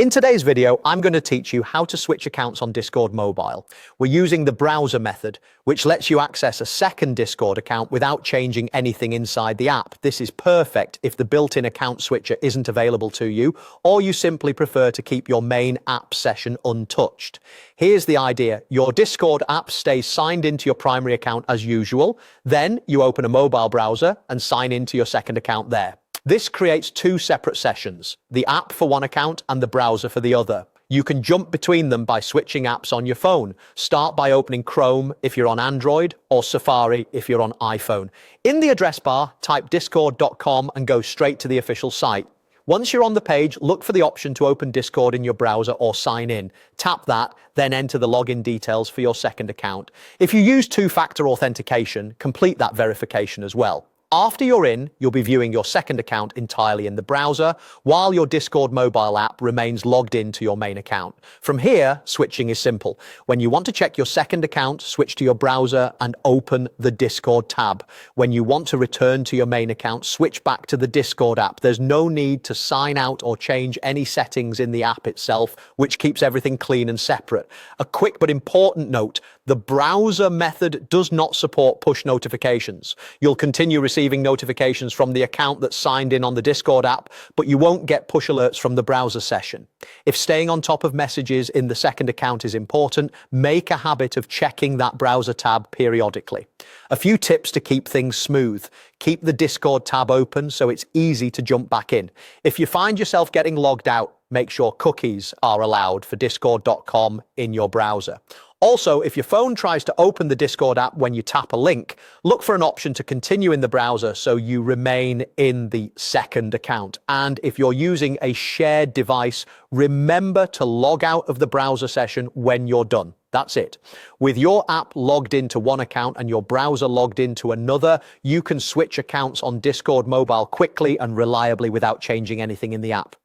In today's video, I'm going to teach you how to switch accounts on Discord Mobile. We're using the browser method, which lets you access a second Discord account without changing anything inside the app. This is perfect if the built-in account switcher isn't available to you, or you simply prefer to keep your main app session untouched. Here's the idea. Your Discord app stays signed into your primary account as usual. Then you open a mobile browser and sign into your second account there. This creates two separate sessions, the app for one account and the browser for the other. You can jump between them by switching apps on your phone. Start by opening Chrome if you're on Android or Safari if you're on iPhone. In the address bar, type discord.com and go straight to the official site. Once you're on the page, look for the option to open Discord in your browser or sign in. Tap that, then enter the login details for your second account. If you use two-factor authentication, complete that verification as well. After you're in, you'll be viewing your second account entirely in the browser, while your Discord mobile app remains logged into your main account. From here, switching is simple. When you want to check your second account, switch to your browser and open the Discord tab. When you want to return to your main account, switch back to the Discord app. There's no need to sign out or change any settings in the app itself, which keeps everything clean and separate. A quick but important note, the browser method does not support push notifications. You'll continue receiving notifications from the account that's signed in on the Discord app, but you won't get push alerts from the browser session. If staying on top of messages in the second account is important, make a habit of checking that browser tab periodically. A few tips to keep things smooth. Keep the Discord tab open so it's easy to jump back in. If you find yourself getting logged out, make sure cookies are allowed for discord.com in your browser. Also, if your phone tries to open the Discord app when you tap a link, look for an option to continue in the browser so you remain in the second account. And if you're using a shared device, remember to log out of the browser session when you're done. That's it. With your app logged into one account and your browser logged into another, you can switch accounts on Discord Mobile quickly and reliably without changing anything in the app.